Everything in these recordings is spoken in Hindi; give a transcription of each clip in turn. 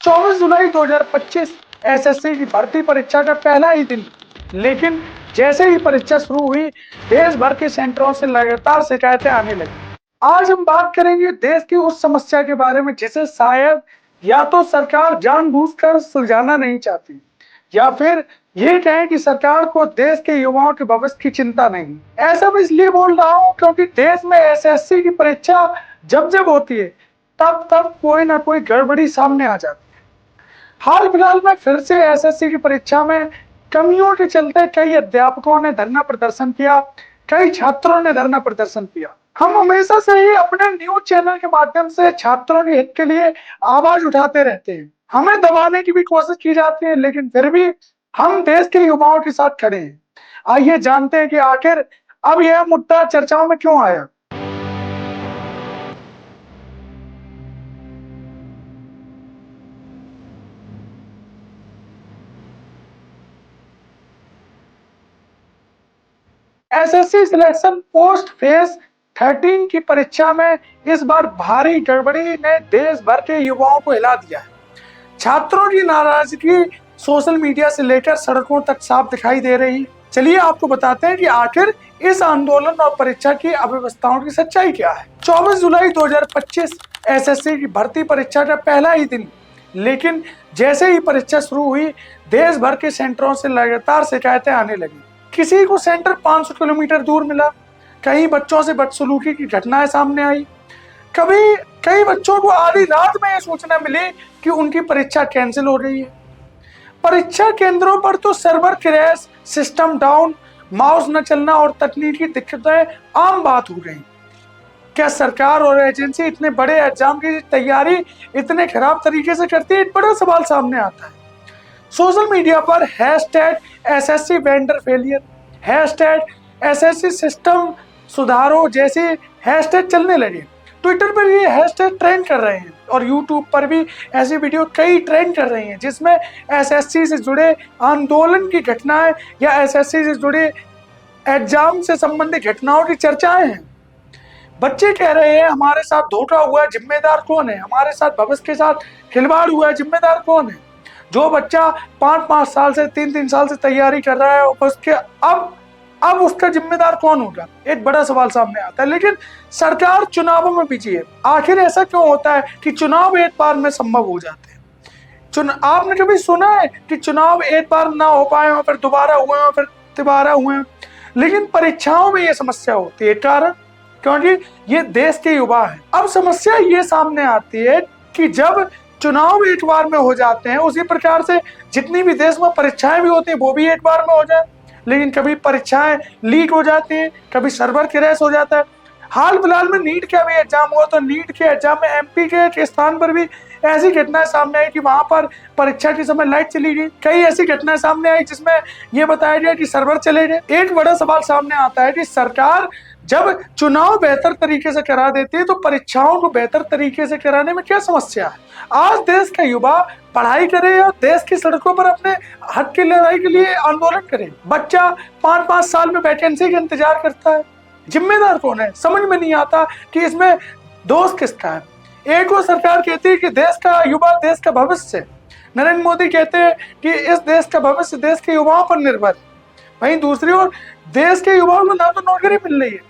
24 जुलाई 2025 एसएससी की भर्ती परीक्षा का पहला ही दिन, लेकिन जैसे ही परीक्षा शुरू हुई, देश भर के सेंटरों से लगातार शिकायतें आने लगी। आज हम बात करेंगे देश की उस समस्या के बारे में जिसे शायद या तो सरकार जानबूझकर सुलझाना नहीं चाहती, या फिर ये कहें कि सरकार को देश के युवाओं के भविष्य की चिंता नहीं। ऐसा मैं इसलिए बोल रहा हूँ क्योंकि देश में एसएससी की परीक्षा जब होती है, तब कोई ना कोई गड़बड़ी सामने आ जाती है। हाल फिलहाल में फिर से एसएससी की परीक्षा में कमियों के चलते कई अध्यापकों ने धरना प्रदर्शन किया, कई छात्रों ने धरना प्रदर्शन किया। हम हमेशा से ही अपने न्यूज चैनल के माध्यम से छात्रों के हित के लिए आवाज उठाते रहते हैं। हमें दबाने की भी कोशिश की जाती है, लेकिन फिर भी हम देश के युवाओं के साथ खड़े हैं। आइए जानते हैं कि आखिर अब यह मुद्दा चर्चाओं में क्यों आया। एसएससी सिलेक्शन पोस्ट फेज 13 की परीक्षा में इस बार भारी गड़बड़ी ने देश भर के युवाओं को हिला दिया है। छात्रों की नाराजगी सोशल मीडिया से लेकर सड़कों तक साफ दिखाई दे रही है। चलिए आपको बताते हैं कि आखिर इस आंदोलन और परीक्षा की अव्यवस्थाओं की सच्चाई क्या है। 24 जुलाई 2025 एसएससी की भर्ती परीक्षा का पहला ही दिन, लेकिन जैसे ही परीक्षा शुरू हुई, देश भर के सेंटरों से लगातार शिकायतें आने लगी। किसी को सेंटर 500 किलोमीटर दूर मिला, कई बच्चों से बदसलूकी की घटनाएं सामने आई, कई बच्चों को आधी रात में यह सूचना मिली कि उनकी परीक्षा कैंसिल हो रही है। परीक्षा केंद्रों पर तो server crash, system down, mouse न चलना और तकनीकी दिक्कतें आम बात हो गई। क्या सरकार और एजेंसी इतने बड़े एग्जाम की तैयारी इतने खराब तरीके से करती है? एक बड़ा सवाल सामने आता है। सोशल मीडिया पर #SSC vendor failure, #SSC system सुधारो जैसे हैशटैग चलने लगे। ट्विटर पर ये हैशटैग ट्रेंड कर रहे हैं और यूट्यूब पर भी ऐसी वीडियो कई ट्रेंड कर रही हैं जिसमें एसएससी से जुड़े आंदोलन की घटनाएं या एसएससी से जुड़े एग्जाम से संबंधित घटनाओं की चर्चाएं हैं। बच्चे कह रहे हैं हमारे साथ धोखा हुआ है, जिम्मेदार कौन है? हमारे साथ भविष्य के साथ खिलवाड़ हुआ है, जिम्मेदार कौन है? जो बच्चा 5-5 साल से 3-3 साल से तैयारी कर रहा है, उसके अब उसका जिम्मेदार कौन होगा? एक बड़ा सवाल सामने आता है। लेकिन सरकार चुनावों में बिजी है। आखिर ऐसा क्यों होता है कि चुनाव एक बार में संभव हो जाते हैं? आपने कभी सुना है कि चुनाव एक बार ना हो पाए हो, फिर दोबारा हुए हो, फिर तिबारा हुए हो? लेकिन परीक्षाओं में ये समस्या होती है। कारण क्योंकि ये देश के युवा है। अब समस्या ये सामने आती है कि जब चुनाव एक बार में हो जाते हैं, उसी प्रकार से जितनी भी देश में परीक्षाएं भी होती हैं वो भी एक बार में हो जाए, लेकिन कभी परीक्षाएं लीक हो जाती हैं, कभी सर्वर क्रैश हो जाता है। हाल फिलहाल में नीट का भी एग्जाम हुआ, तो नीट के एग्जाम में एमपी के स्थान पर भी ऐसी घटनाएं सामने आई कि वहां पर परीक्षा के समय लाइट चली गई। कई ऐसी घटनाएं सामने आई जिसमें यह बताया गया कि सर्वर चले गए। एक बड़ा सवाल सामने आता है कि सरकार जब चुनाव बेहतर तरीके से करा देती है तो परीक्षाओं को बेहतर तरीके से कराने में क्या समस्या है? आज देश का युवा पढ़ाई करे या देश की सड़कों पर अपने हक की लड़ाई के लिए आंदोलन करे। बच्चा 5-5 साल में वैकेंसी का इंतजार करता है, जिम्मेदार कौन है? समझ में नहीं आता कि इसमें दोष किसका है। एक और सरकार कहती है कि देश का युवा देश का भविष्य है। नरेंद्र मोदी कहते हैं कि इस देश का भविष्य देश के युवाओं पर निर्भर है। वहीं दूसरी ओर देश के युवाओं को ना तो नौकरी मिल रही है,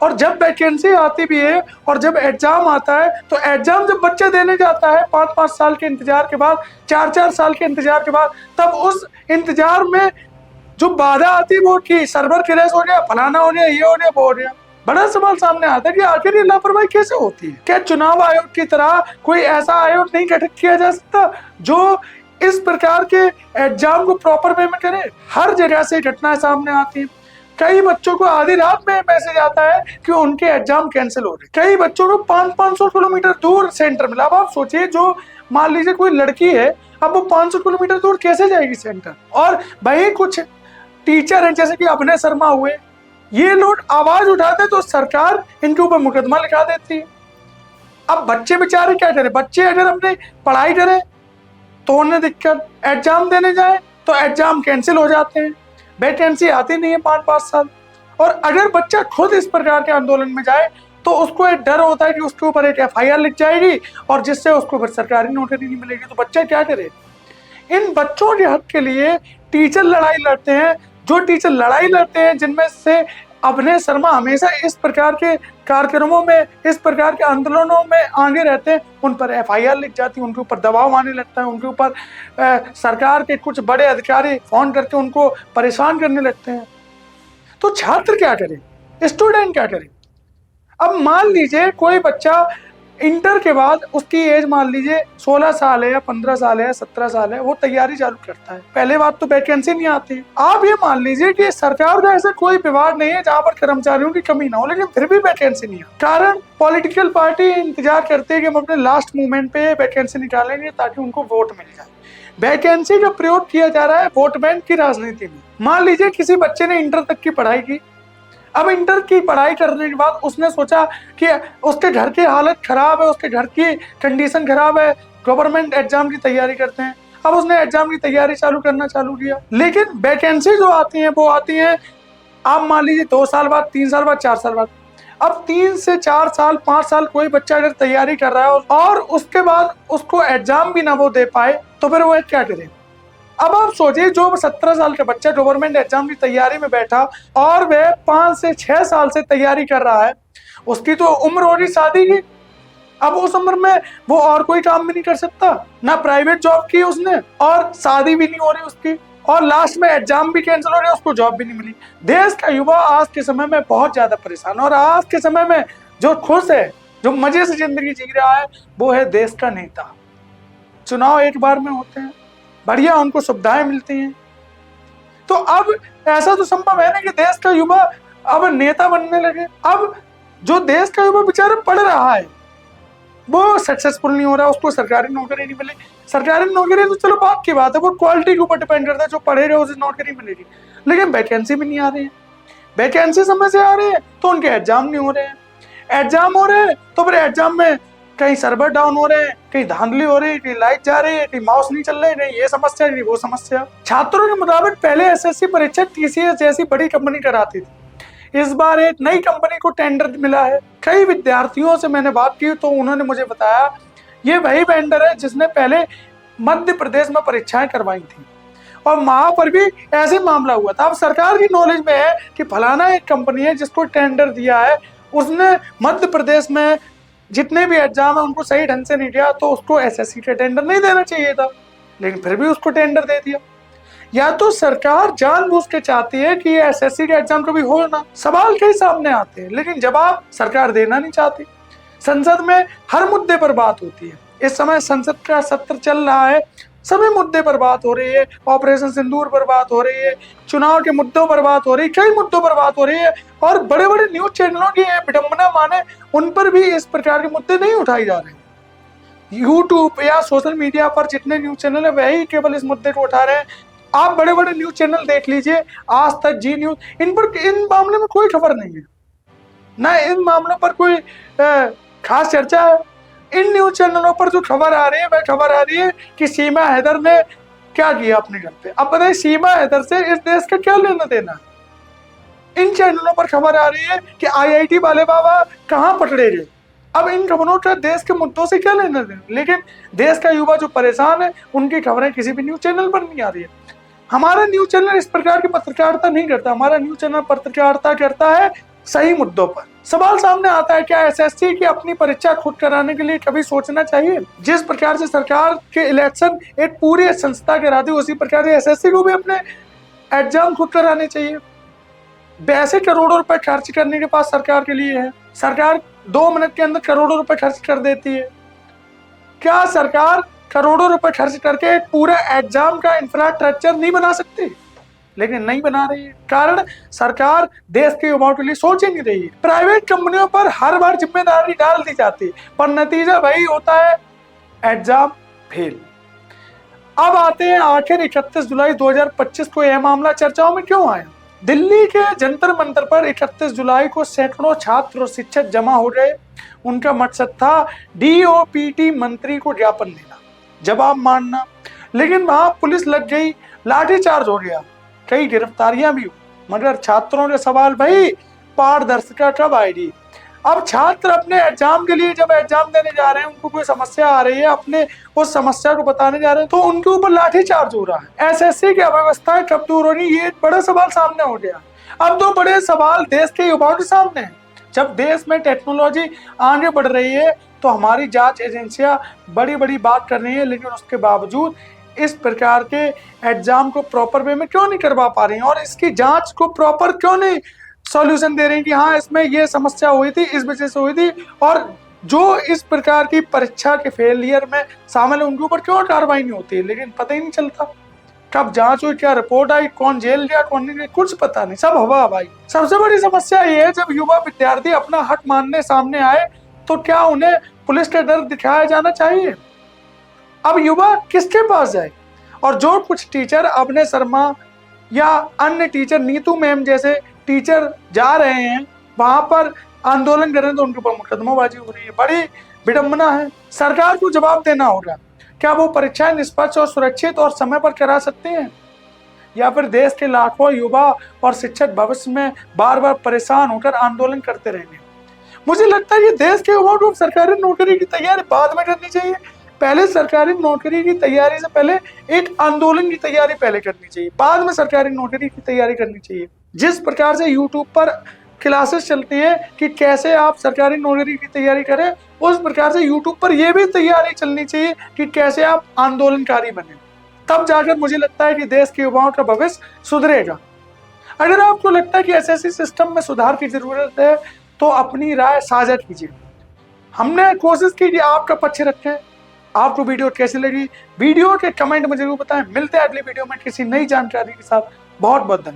और जब वैकेंसी आती भी है और जब एग्जाम आता है तो एग्जाम जब बच्चा देने जाता है 5-5 साल के इंतजार के बाद, 4-4 साल के इंतजार के बाद, तब उस इंतजार में जो बाधा आती है वो कि सर्वर क्रैश हो गया, फलाना हो गया, ये हो गया, वो हो गया। बड़ा सवाल सामने आता है कि आखिर ये लापरवाही कैसे होती है? क्या चुनाव आयोग की तरह कोई ऐसा आयोग नहीं गठित किया जा सकता जो इस प्रकार के एग्जाम को प्रॉपर वे में करे? हर जगह से घटनाएं सामने आती है। कई बच्चों को आधी रात में मैसेज आता है कि उनके एग्जाम कैंसिल हो रहे। कई बच्चों को 500-500 किलोमीटर दूर सेंटर मिला। अब आप सोचिए, जो मान लीजिए कोई लड़की है, अब वो 500 किलोमीटर दूर कैसे जाएगी सेंटर? और भाई कुछ टीचर हैं जैसे कि अभिनय शर्मा हुए, ये लोग आवाज उठाते तो सरकार इनके ऊपर मुकदमा लिखा देती है। अब बच्चे बेचारे क्या करें? बच्चे अगर अपनी पढ़ाई करें तो उन्हें दिक्कत, एग्जाम देने जाए तो एग्जाम कैंसिल हो जाते हैं, वैकेंसी आती नहीं है 5-5 साल। और अगर बच्चा खुद इस प्रकार के आंदोलन में जाए तो उसको एक डर होता है कि उसके ऊपर एक FIR लिख जाएगी और जिससे उसको फिर सरकारी नौकरी नहीं मिलेगी। तो बच्चा क्या करे? इन बच्चों के हक के लिए टीचर लड़ाई लड़ते हैं। जो टीचर लड़ाई लड़ते हैं, जिनमें से अभिनय शर्मा हमेशा इस प्रकार के कार्यक्रमों में, इस प्रकार के आंदोलनों में आगे रहते हैं, उन पर FIR लिख जाती है, उनके ऊपर दबाव आने लगता है, उनके ऊपर सरकार के कुछ बड़े अधिकारी फोन करके उनको परेशान करने लगते हैं। तो छात्र क्या करे, स्टूडेंट क्या करे? अब मान लीजिए कोई बच्चा इंटर के बाद, उसकी एज मान लीजिए 16 साल है या 15 साल है या 17 साल है, वो तैयारी चालू करता है। पहले बात तो वैकेंसी नहीं आती। आप ये मान लीजिए कि सरकार का ऐसा कोई विभाग नहीं है जहां पर कर्मचारियों की कमी ना हो, लेकिन फिर भी वैकेंसी नहीं है। कारण पॉलिटिकल पार्टी इंतजार करते हैं कि हम अपने लास्ट मोमेंट पे वैकेंसी निकालेंगे ताकि उनको वोट मिल जाए। वैकेंसी का प्रयोग किया जा रहा है वोट बैंक की राजनीति में। मान लीजिए किसी बच्चे ने इंटर तक की पढ़ाई की। अब इंटर की पढ़ाई करने के बाद उसने सोचा कि उसके घर की हालत खराब है, उसके घर की कंडीशन खराब है, गवर्नमेंट एग्जाम की तैयारी करते हैं। अब उसने एग्जाम की तैयारी करना चालू किया, लेकिन वैकेंसी जो आती है वो आती है आप मान लीजिए 2 साल बाद, 3 साल बाद, 4 साल बाद। अब 3 से 4 साल, 5 साल कोई बच्चा अगर तैयारी कर रहा है और उसके बाद उसको एग्जाम भी ना वो दे पाए, तो फिर वो क्या करे? अब आप सोचिए, जो 17 साल का बच्चा गवर्नमेंट एग्जाम की तैयारी में बैठा और वह 5 से 6 साल से तैयारी कर रहा है, उसकी तो उम्र हो रही शादी की। अब उस उम्र में वो और कोई काम भी नहीं कर सकता, ना प्राइवेट जॉब की उसने और शादी भी नहीं हो रही उसकी, और लास्ट में एग्जाम भी कैंसिल हो रहे, उसको जॉब भी नहीं मिली। देश का युवा आज के समय में बहुत ज्यादा परेशान, और आज के समय में जो खुश है, जो मजे से जिंदगी जी रहा है, वो है देश का नेता। चुनाव एक बार में होते हैं, बढ़िया उनको सुविधाएं मिलती हैं। तो अब ऐसा तो संभव है ना कि देश का युवा अब नेता बनने लगे। अब जो देश का युवा बेचारा पढ़ रहा है वो सक्सेसफुल नहीं हो रहा, उसको सरकारी नौकरी नहीं मिली। सरकारी नौकरी तो चलो बात की बात है, वो क्वालिटी के ऊपर डिपेंड करता है, जो पढ़ेगा उसे नौकरी मिलेगी, लेकिन वैकेंसी भी नहीं आ रही है। वैकेंसी समय से आ रही है तो उनके एग्जाम नहीं हो रहे हैं। एग्जाम हो रहे हैं तो फिर एग्जाम में कहीं सर्वर डाउन हो रहे हैं, कहीं धांधली हो रही है, कहीं लाइट जा रही है, कहीं माउस नहीं चल रहे, नहीं ये समस्या, नहीं वो समस्या। छात्रों के मुताबिक पहले SSC परीक्षा TCS जैसी बड़ी कंपनी कराती थी। इस बार एक नई कंपनी को टेंडर मिला है। कई विद्यार्थियों से मैंने बात की तो उन्होंने मुझे बताया ये वही वेंडर है जिसने पहले मध्य प्रदेश में परीक्षाएं करवाई थी और वहां पर भी ऐसे मामला हुआ था। अब सरकार की नॉलेज में है कि फलाना एक कंपनी है जिसको टेंडर दिया है, उसने मध्य प्रदेश में जितने भी एग्जाम है उनको सही ढंग से नहीं दिया, तो उसको SSC का टेंडर नहीं देना चाहिए था, लेकिन फिर भी उसको टेंडर दे दिया। या तो सरकार जानबूझ के चाहती है कि SSC का एग्जाम कभी हो ना। सवाल कई सामने आते हैं लेकिन जवाब सरकार देना नहीं चाहती। संसद में हर मुद्दे पर बात होती है। इस समय संसद का सत्र चल रहा है, सभी मुद्दे पर बात हो रही है। ऑपरेशन सिंदूर पर बात हो रही है, चुनाव के मुद्दों पर बात हो रही है, कई मुद्दों पर बात हो रही है, और बड़े बड़े न्यूज चैनलों की विडंबना माने उन पर भी इस प्रकार के मुद्दे नहीं उठाए जा रहे। यूट्यूब या सोशल मीडिया पर जितने न्यूज चैनल है वही केवल इस मुद्दे को उठा रहे हैं। आप बड़े बड़े न्यूज चैनल देख लीजिए, आज तक, जी न्यूज, इन मामले में कोई खबर नहीं है, ना इन मामलों पर कोई खास चर्चा है। इन न्यूज चैनलों पर जो खबर आ रही है वह खबर आ रही है कि सीमा हैदर ने क्या किया अपने घर पे। अब बताइए सीमा हैदर से इस देश का क्या लेना देना है? इन चैनलों पर खबर आ रही है कि IIT वाले बाबा कहाँ पकड़े गए। अब इन खबरों का देश के मुद्दों से क्या लेना देना? लेकिन देश का युवा जो परेशान है उनकी खबरें किसी भी न्यूज चैनल पर नहीं आ रही है। हमारा न्यूज चैनल इस प्रकार की पत्रकारिता नहीं करता। हमारा न्यूज चैनल पत्रकारिता करता है सही मुद्दों पर। सवाल सामने आता है, क्या SSC की अपनी परीक्षा खुद कराने के लिए कभी सोचना चाहिए? जिस प्रकार से सरकार के इलेक्शन एक पूरी संस्था कराती है, उसी प्रकार से SSC को भी अपने एग्जाम खुद कराने चाहिए। वैसे करोड़ों रुपए खर्च करने के पास सरकार के लिए है। सरकार 2 मिनट के अंदर करोड़ों रुपए खर्च कर देती है। क्या सरकार करोड़ों रुपए खर्च करके एक पूरा एग्जाम का इंफ्रास्ट्रक्चर नहीं बना सकती? लेकिन नहीं बना रही है, कारण सरकार देश के युवाओं के लिए सोच ही नहीं रही है। प्राइवेट कंपनियों पर हर बार जिम्मेदारी डाल दी जाती है, पर नतीजा वही होता है, एग्जाम फेल। अब आते हैं आखिर 31 जुलाई 2025 को यह मामला चर्चाओं में क्यों आया। दिल्ली के जंतर मंतर पर 31 जुलाई को सैकड़ों छात्र और शिक्षक जमा हो गए। उनका मकसद था DOPT मंत्री को ज्ञापन देना, जवाब मांगना, लेकिन वहां पुलिस लग गई, लाठीचार्ज हो गया, कई गिरफ्तारियां भी हुई। मगर छात्रों के सवाल, भाई पारदर्शिता कब आएगी? अब छात्र अपने एग्जाम के लिए जब एग्जाम देने जा रहे हैं, उनको कोई समस्या आ रही है, अपने उस समस्या को बताने जा रहे हैं, तो उनके ऊपर लाठीचार्ज हो रहा है। एसएससी की अव्यवस्था कब दूर हो रही है, ये एक बड़ा सवाल सामने हो गया। अब दो बड़े सवाल देश के युवाओं के सामने हैं। जब देश में टेक्नोलॉजी आगे बढ़ रही है तो हमारी जांच एजेंसियां बड़ी बड़ी बात कर रही है, लेकिन उसके बावजूद इस प्रकार के एग्जाम को प्रॉपर वे में क्यों नहीं करवा पा रही हैं, और इसकी जांच को प्रॉपर क्यों नहीं सॉल्यूशन दे रही हैं कि हाँ इसमें ये समस्या हुई थी, इस वजह से हुई थी, और जो इस प्रकार की परीक्षा के फेलियर में शामिल है उनके ऊपर क्यों कार्रवाई नहीं होती है। लेकिन पता ही नहीं चलता कब जांच हुई, क्या रिपोर्ट आई, कौन जेल गया, कौन नहीं गया, कुछ पता नहीं, सब हवा हवाई। सबसे बड़ी समस्या ये है, जब युवा विद्यार्थी अपना हक मानने सामने आए तो क्या उन्हें पुलिस के डर दिखाया जाना चाहिए? अब युवा किसके पास जाए? और जो कुछ टीचर अभिनय शर्मा या अन्य टीचर, नीतू मैम जैसे टीचर जा रहे हैं वहां पर आंदोलन कर रहे हैं, तो उनके ऊपर मुकदमाबाजी हो रही है। बड़ी विडंबना है। सरकार को जवाब देना होगा, क्या वो परीक्षाएं निष्पक्ष और सुरक्षित और समय पर करा सकते हैं, या फिर देश के लाखों युवा और शिक्षक भविष्य में बार बार परेशान होकर आंदोलन करते रहेंगे? मुझे लगता है कि देश के युवाओं को सरकारी नौकरी की तैयारी बाद में करनी चाहिए। पहले सरकारी नौकरी की तैयारी से पहले एक आंदोलन की तैयारी पहले करनी चाहिए, बाद में सरकारी नौकरी की तैयारी करनी चाहिए। जिस प्रकार से यूट्यूब पर क्लासेस चलती है कि कैसे आप सरकारी नौकरी की तैयारी करें, उस प्रकार से यूट्यूब पर यह भी तैयारी चलनी चाहिए कि कैसे आप आंदोलनकारी बने। तब जाकर मुझे लगता है कि देश के युवाओं का भविष्य सुधरेगा। अगर आपको लगता है कि एसएससी सिस्टम में सुधार की जरूरत है तो अपनी राय साझा कीजिए। हमने कोशिश की कि आपका पक्ष रखें। आपको वीडियो कैसी लगी, वीडियो के कमेंट में जरूर बताएं। मिलते हैं अगली वीडियो में किसी नई जानकारी के साथ। बहुत बहुत धन्यवाद।